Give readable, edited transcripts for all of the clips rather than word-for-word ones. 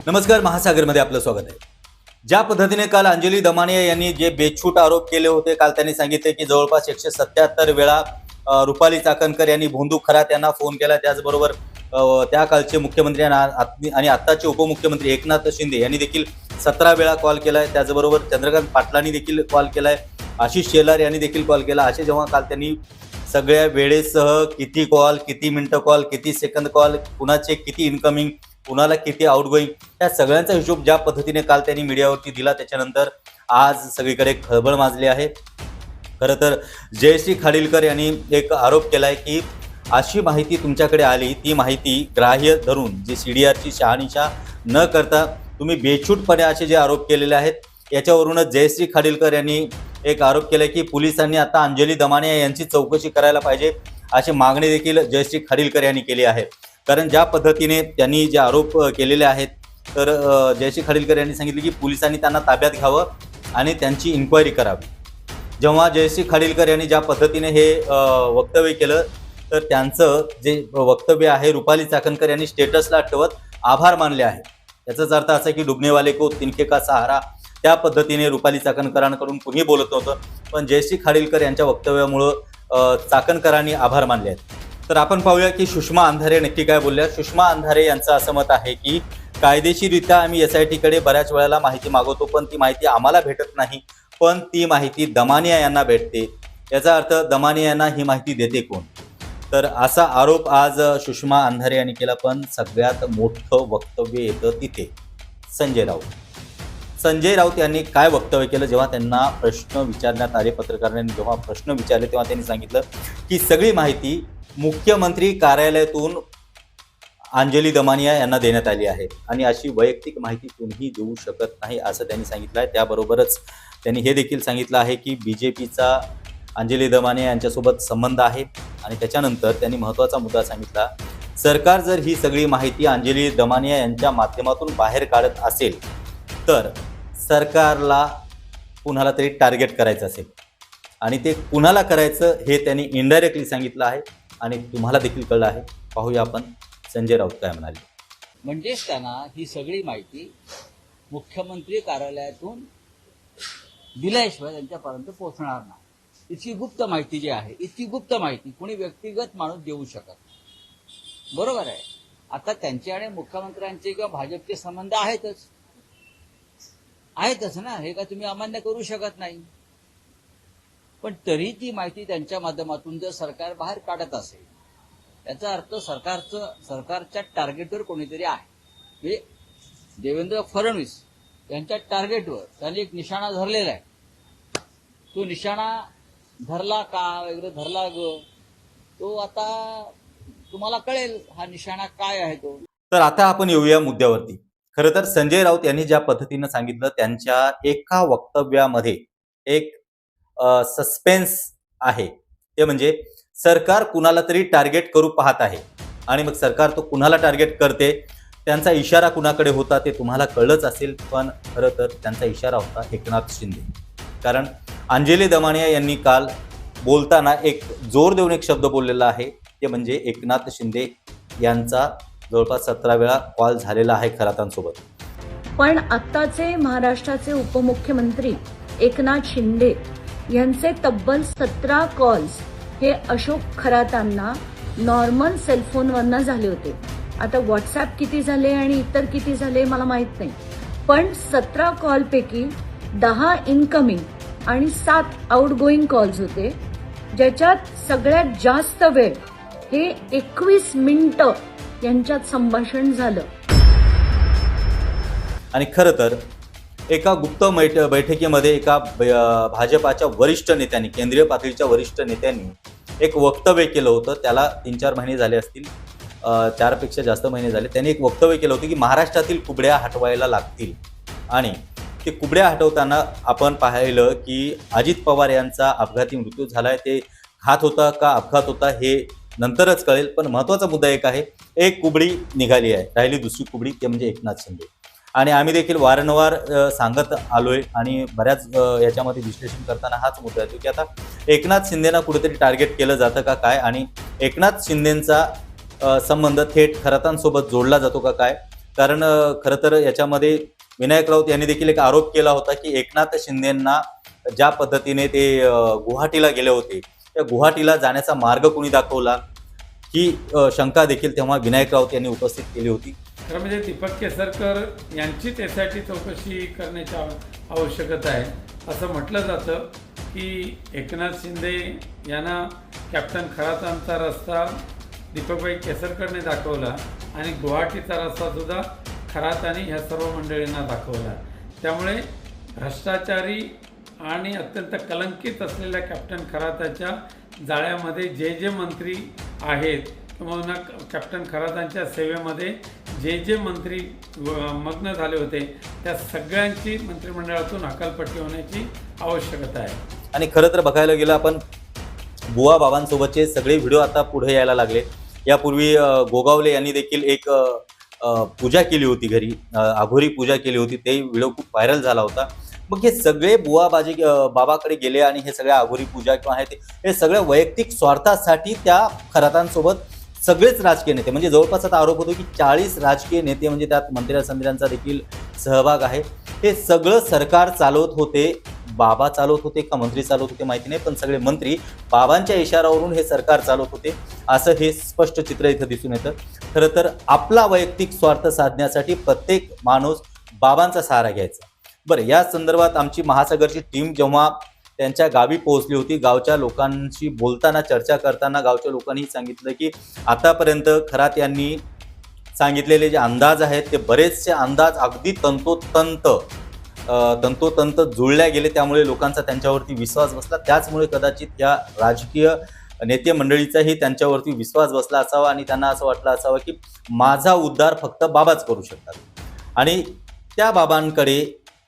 नमस्कार, महासागरमध्ये आपलं स्वागत आहे. ज्या पद्धतीने काल अंजली दमानिया यांनी जे बेछूट आरोप केले होते, काल त्यांनी सांगितले की जवळपास 177 वेळा रुपाली चाकणकर यांनी भोंदू खरात यांना फोन केला. त्याचबरोबर त्या कालचे मुख्यमंत्री आणि आत्ताचे उपमुख्यमंत्री एकनाथ शिंदे यांनी देखील 17 वेळा कॉल केलाय. त्याचबरोबर चंद्रकांत पाटलांनी देखील कॉल केलाय, आशिष शेलार यांनी देखील कॉल केला. असे जेव्हा काल त्यांनी सगळ्या वेळेसह किती कॉल, किती मिनिटं कॉल, किती सेकंद कॉल, कुणाचे किती इनकमिंग, कुणाला किती आउटगोईंग, या सगळ्यांचा हिशोब ज्या पद्धतीने काल त्यांनी मीडियावरती दिला, त्याच्यानंतर आज सगळीकडे खळबळ माजली आहे. खरं तर जयश्री खाडीलकर यांनी एक आरोप केलाय की अशी माहिती तुमच्याकडे आली, ती माहिती ग्राह्य धरून जी CDRची शहानिशा न करता तुम्ही बेछूटपणे असे जे आरोप केलेले आहेत, याच्यावरूनच जयश्री खाडीलकर यांनी एक आरोप केलाय की पोलिसांनी आता अंजली दमानिया यांची चौकशी करायला पाहिजे, अशी मागणी देखील जयश्री खाडीलकर यांनी केली आहे. कारण ज्या पद्धतीने त्यांनी जे आरोप केलेले आहेत, तर जयश्री खाडीलकर यांनी सांगितले की पोलिसांनी त्यांना ताब्यात घ्यावं आणि त्यांची इन्क्वायरी करावी. जेव्हा जयश्री खाडीलकर यांनी ज्या पद्धतीने हे वक्तव्य केलं, तर त्यांचं जे वक्तव्य आहे रुपाली चाकणकर यांनी स्टेटसला ठेवत आभार मानले आहे. याचाच अर्थ असा की डुबनेवाले को तिनके का सहारा, त्या पद्धतीने रुपाली चाकणकरांकडून कुणी बोलत नव्हतं, पण जयश्री खाडीलकर यांच्या वक्तव्यामुळं चाकणकरांनी आभार मानले आहेत. तर आपण पाहूया की सुषमा अंधारे नक्की काय बोलल्या. सुषमा अंधारे यांचं असं मत आहे की कायदेशीररित्या आम्ही SITकडे बऱ्याच वेळेला माहिती मागवतो, पण ती माहिती आम्हाला भेटत नाही, पण ती माहिती दमानिया यांना भेटते. याचा अर्थ दमानिया यांना ही माहिती देते कोण? तर असा आरोप आज सुषमा अंधारे यांनी केला. पण सगळ्यात मोठं वक्तव्य येतं तिथे संजय राऊत यांनी काय वक्तव्य केलं. जेव्हा त्यांना प्रश्न विचारण्यात आले, पत्रकारांनी जेव्हा प्रश्न विचारले, तेव्हा त्यांनी सांगितलं की सगळी माहिती मुख्यमंत्री कार्यालयातून अंजली दमानिया यांना देण्यात आली आहे आणि अशी वैयक्तिक माहिती कोणीही देऊ शकत नाही, असं त्यांनी सांगितलं आहे. त्याबरोबरच त्यांनी हे देखील सांगितलं आहे की BJPचा अंजली दमानिया यांच्यासोबत संबंध आहे. आणि त्याच्यानंतर त्यांनी महत्त्वाचा मुद्दा सांगितला, सरकार जर ही सगळी माहिती अंजली दमानिया यांच्या माध्यमातून बाहेर काढत असेल, तर सरकारला कुणाला तरी टार्गेट करायचं असेल आणि ते कुणाला करायचं हे त्यांनी इनडायरेक्टली सांगितलं आहे आणि तुम्हाला देखील कळलं आहे. पाहूया आपण संजय राऊत काय म्हणाले. म्हणजेच त्यांना ही सगळी माहिती मुख्यमंत्री कार्यालयातून दिल्याशिवाय त्यांच्यापर्यंत पोहोचणार नाही. इतकी गुप्त माहिती जी आहे, इतकी गुप्त माहिती कोणी व्यक्तिगत माणूस देऊ शकत नाही. बरोबर आहे. आता त्यांचे आणि मुख्यमंत्र्यांचे किंवा भाजपचे संबंध आहेतच ना, हे का तुम्ही अमान्य करू शकत नाही. पण तरी ती माहिती त्यांच्या माध्यमातून जर सरकार बाहेर काढत असेल, याचा अर्थ सरकारच्या टार्गेटवर कोणीतरी आहे. म्हणजे देवेंद्र फडणवीस यांच्या टार्गेटवर त्यांनी एक निशाणा धरलेला आहे. तो निशाणा धरला का वगैरे धरला तो आता तुम्हाला कळेल हा निशाणा काय आहे तो. तर आता आपण येऊया मुद्द्यावरती. खरं तर संजय राऊत यांनी ज्या पद्धतीनं सांगितलं, त्यांच्या एका वक्तव्यामध्ये एक सस्पेन्स आहे. ते म्हणजे सरकार कुणाला तरी टार्गेट करू पाहत आहे आणि मग सरकार तो कुणाला टार्गेट करते, त्यांचा इशारा कुणाकडे होता ते तुम्हाला कळलंच असेल. पण खरं तर त्यांचा इशारा होता एकनाथ शिंदे. कारण अंजली दमानिया यांनी काल बोलताना एक जोर देऊन एक शब्द बोललेला आहे, ते म्हणजे एकनाथ शिंदे यांचा जवळपास 17 वेळा कॉल झालेला आहे खरातांसोबत. पण आत्ताचे महाराष्ट्राचे उपमुख्यमंत्री एकनाथ शिंदे यांचे तब्बल 17 कॉल्स हे अशोक खरातांना नॉर्मल सेलफोनवरनं झाले होते. आता व्हॉट्सॲप किती झाले आणि इतर किती झाले मला माहीत नाही, पण 17 कॉलपैकी 10 इनकमिंग आणि 7 आउटगोईंग कॉल्स होते, ज्याच्यात सगळ्यात जास्त वेळ हे 21 मिनिटं यांच्यात संभाषण झालं. आणि खरं तर एका गुप्त बैठकीमध्ये एका भाजपाच्या वरिष्ठ नेत्यांनी, केंद्रीय पातळीच्या वरिष्ठ नेत्यांनी एक वक्तव्य केलं होतं. त्याला 3-4 महिने झाले असतील, 4पेक्षा जास्त महिने झाले. त्यांनी एक वक्तव्य केलं होतं की महाराष्ट्रातील कुबड्या हटवायला लागतील. आणि ते कुबड्या हटवताना आपण पाहिलं की अजित पवार यांचा अपघाती मृत्यू झालाय. ते घात होता का अपघात होता हे नंतरच कळेल. पण महत्त्वाचा मुद्दा एक आहे, एक कुबडी निघाली आहे, राहिली दुसरी कुबडी, ते म्हणजे एकनाथ शिंदे. आणि आम्ही देखील वारंवार सांगत आलोय आणि बऱ्याच याच्यामध्ये विश्लेषण करताना हाच मुद्दा येतो की आता एकनाथ शिंदेना कुठेतरी टार्गेट केलं जातं का काय, आणि एकनाथ शिंदेंचा संबंध थेट खरातांसोबत जोडला जातो का काय. कारण खरं तर याच्यामध्ये विनायक राऊत यांनी देखील एक आरोप केला होता की एकनाथ शिंदेंना ज्या पद्धतीने ते गुवाहाटीला गेले होते, त्या गुवाहाटीला जाण्याचा मार्ग कोणी दाखवला ही शंका देखील तेव्हा विनायक राऊत यांनी उपस्थित केली होती. खरं म्हणजे दीपक केसरकर यांचीच यासाठी चौकशी करण्याची आवश्यकता आहे. असं म्हटलं जातं की एकनाथ शिंदे यांना कॅप्टन खरातांचा रस्ता दीपकभाई केसरकरने दाखवला आणि गुवाहाटीचा रस्तासुद्धा खरातांनी ह्या सर्व मंडळींना दाखवला. त्यामुळे भ्रष्टाचारी आणि अत्यंत कलंकित असलेल्या कॅप्टन खराताच्या जाळ्यामध्ये जे मंत्री आहेत किंवा कॅप्टन खरातांच्या सेवेमध्ये जे मंत्री मग्न झाले होते त्या सगळ्यांची मंत्रिमंडळातून हकालपट्टी होण्याची आवश्यकता आहे. आणि खरं तर बघायला गेलं आपण बुवा बाबांसोबतचे सगळे व्हिडिओ आता पुढे यायला लागले. यापूर्वी गोगावले यांनी देखील एक पूजा केली होती घरी, आघोरी पूजा केली होती, ते व्हिडिओ खूप व्हायरल झाला होता. मग हे सगळे बुवाबाजी बाबाकडे गेले आणि हे सगळ्या आघोरी पूजा किंवा आहे हे सगळ्या वैयक्तिक स्वार्थासाठी त्या खरातांसोबत सगळेच राजकीय नेते, म्हणजे जवळपास आता आरोप होतो की 40 राजकीय नेते, म्हणजे त्यात मंत्र्यांचा देखील सहभाग आहे. हे सगळं सरकार चालवत होते. बाबा चालवत होते का मंत्री चालवत होते माहिती नाही, पण सगळे मंत्री बाबांच्या इशारावरून हे सरकार चालवत होते असं हे स्पष्ट चित्र इथं दिसून येतं. खरं तर आपला वैयक्तिक स्वार्थ साधण्यासाठी प्रत्येक माणूस बाबांचा सहारा घ्यायचा. बरं, या संदर्भात आमची महासागरची टीम जेव्हा त्यांच्या गावी पोहोचली होती, गावच्या लोकांशी बोलताना चर्चा करताना गावच्या लोकांनी सांगितलं की आतापर्यंत खरात यांनी सांगितलेले जे अंदाज आहेत ते बरेचसे अंदाज अगदी तंतोतंत जुळल्या गेले. त्यामुळे लोकांचा त्यांच्यावरती विश्वास बसला. त्याचमुळे कदाचित या राजकीय नेते मंडळीचाही त्यांच्यावरती विश्वास बसला असावा आणि त्यांना असं वाटलं असावं की माझा उद्धार फक्त बाबाच करू शकतात. आणि त्या बाबांकडे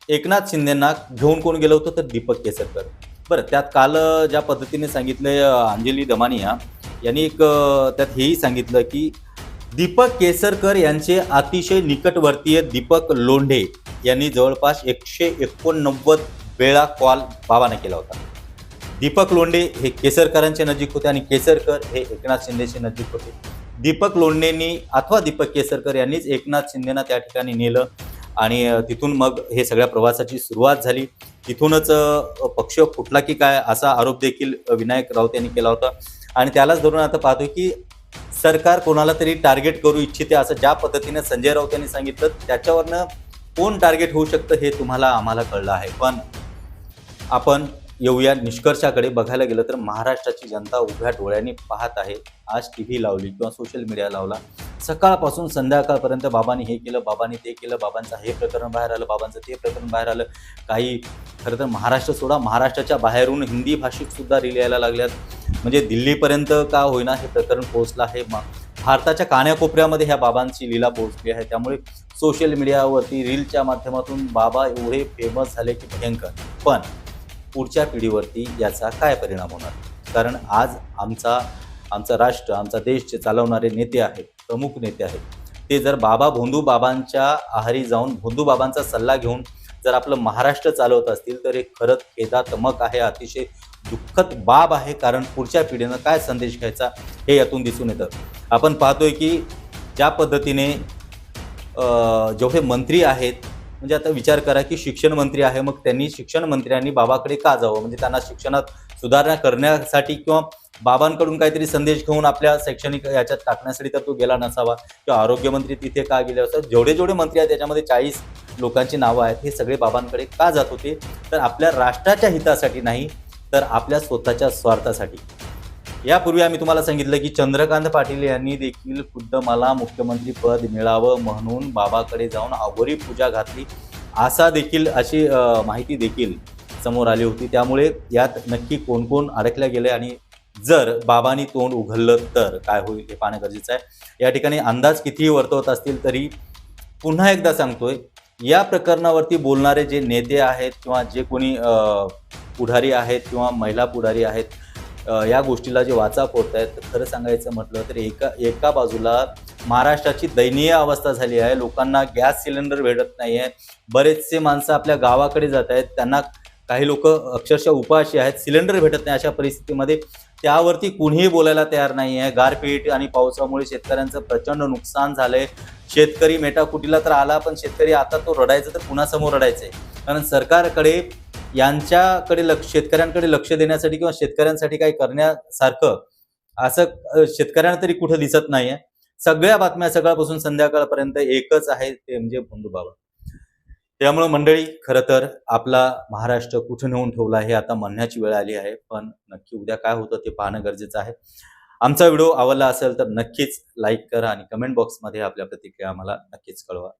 एकनाथ शिंदेंना घेऊन कोण गेलं होतं तर दीपक केसरकर. बरं, त्यात काल ज्या पद्धतीने सांगितले अंजली दमानिया यांनी एक त्यात हेही सांगितलं की दीपक केसरकर यांचे अतिशय निकटवर्तीय दीपक लोंढे यांनी जवळपास 189 वेळा कॉल बाबांना केला होता. दीपक लोंढे हे केसरकरांचे नजीक होते आणि केसरकर हे एकनाथ शिंदेचे नजीक होते. दीपक लोंढेंनी अथवा दीपक केसरकर यांनीच एकनाथ शिंदेंना त्या ठिकाणी नेलं आणि तिथून मग हे सगळ्या प्रवासाची सुरुवात झाली. तिथूनच पक्ष फुटला की काय असा आरोप देखील विनायक राऊत यांनी केला होता. आणि त्यालाच धरून आता पाहतोय की सरकार कोणाला तरी टार्गेट करू इच्छिते असं ज्या पद्धतीने संजय राऊत यांनी सांगितलं, त्याच्यावरनं कोण टार्गेट होऊ शकतं हे आम्हाला कळलं आहे. पण आपण येऊया निष्कर्षाकडे. बघायला गेलं तर महाराष्ट्राची जनता उभ्या डोळ्यांनी पाहत आहे. आज TV लावली किंवा सोशल मीडिया लावला, सकाळपासून संध्याकाळपर्यंत बाबांनी हे केलं, बाबांनी ते केलं, बाबांचं हे प्रकरण बाहेर आलं, बाबांचं ते प्रकरण बाहेर आलं. काही खरं तर महाराष्ट्र सोडा, महाराष्ट्राच्या बाहेरून हिंदी भाषिक सुद्धा रील यायला लागल्यात. म्हणजे दिल्लीपर्यंत का होईना हे प्रकरण पोहोचलं आहे. भारताच्या कानाकोपऱ्यामध्ये ह्या बाबांची लीला पोहोचली आहे. त्यामुळे सोशल मीडियावरती रीलच्या माध्यमातून बाबा एवढे फेमस झाले की भयंकर. पण पुढच्या पिढीवरती याचा काय परिणाम होणार? कारण आज आमचा राष्ट्र, आमचा देश जे चालवणारे नेते आहेत, प्रमुख नेते आहेत, ते जर भोंदू बाबांच्या आहारी जाऊन भोंदू बाबांचा सल्ला घेऊन जर आपलं महाराष्ट्र चालवत असतील तर हे खरंच खेदात्मक आहे, अतिशय दुःखद बाब आहे. कारण पुढच्या पिढीनं काय संदेश घ्यायचा हे यातून दिसून येतं. आपण पाहतोय की ज्या पद्धतीने जेवढे मंत्री आहेत, म्हणजे आता विचार करा की शिक्षण मंत्री आहे, मग त्यांनी शिक्षण मंत्र्यांनी बाबाकडे का जावं? म्हणजे त्यांना शिक्षणात सुधारणा करण्यासाठी किंवा बाबांकडून काहीतरी संदेश घेऊन आपल्या शैक्षणिक याच्यात टाकण्यासाठी तर तो गेला नसावा. किंवा आरोग्यमंत्री तिथे का गेले असतात? जेवढे मंत्री आहेत त्याच्यामध्ये 40 लोकांची नावं आहेत. हे सगळे बाबांकडे का जात होते? तर आपल्या राष्ट्राच्या हितासाठी नाही, तर आपल्या स्वतःच्या स्वार्थासाठी. यापूर्वी आम्ही तुम्हाला सांगितलं की चंद्रकांत पाटील यांनी देखील खुद्द मला मुख्यमंत्री पद मिळावं म्हणून बाबाकडे जाऊन आघोरी पूजा घातली अशी माहिती देखील समोर आली होती. त्यामुळे यात नक्की कोण कोण अडकल्या गेले आणि जर बाबांनी तोंड उघडलं तर काय होईल हे पाहणं गरजेचं आहे. या ठिकाणी अंदाज कितीही वर्तवत असतील तरी पुन्हा एकदा सांगतोय, या प्रकरणावरती बोलणारे जे नेते आहेत किंवा जे कोणी पुढारी आहेत किंवा महिला पुढारी आहेत, या गोष्टीला जे वाचा फोडत आहेत, खरं सांगायचं म्हटलं तर एका बाजूला महाराष्ट्राची दयनीय अवस्था झाली आहे. लोकांना गॅस सिलेंडर भेटत नाही आहे. बरेचसे माणसं आपल्या गावाकडे जात आहेत, त्यांना काही लोक अक्षरशः उपाशी आहेत, सिलेंडर भेटत नाही. अशा परिस्थितीमध्ये त्यावरती कुणीही बोलायला तयार नाही आहे. गारपीट आणि पावसामुळे शेतकऱ्यांचं प्रचंड नुकसान झालंय. शेतकरी मेटाकुटीला तर आला, पण शेतकरी आता तो रडायचं तर कुणासमोर रडायचंय? कारण सरकारकडे यांच्याकडे शेतकऱ्यांकडे लक्ष देण्यासाठी किंवा शेतकऱ्यांसाठी काही करण्यासारखं असं शेतकऱ्यांना तरी कुठं दिसत नाहीये. सगळ्या बातम्या सकाळपासून संध्याकाळपर्यंत एकच आहे, ते म्हणजे भोंदूबाबा. त्यामुळे मंडळी, खरं तर आपला महाराष्ट्र कुठे नेऊन ठेवला हे आता म्हणण्याची वेळ आली आहे. पण नक्की उद्या काय होतं ते पाहणं गरजेचं आहे. आमचा व्हिडिओ आवडला असेल तर नक्कीच लाईक करा आणि कमेंट बॉक्समध्ये आपल्या प्रतिक्रिया आम्हाला नक्कीच कळवा.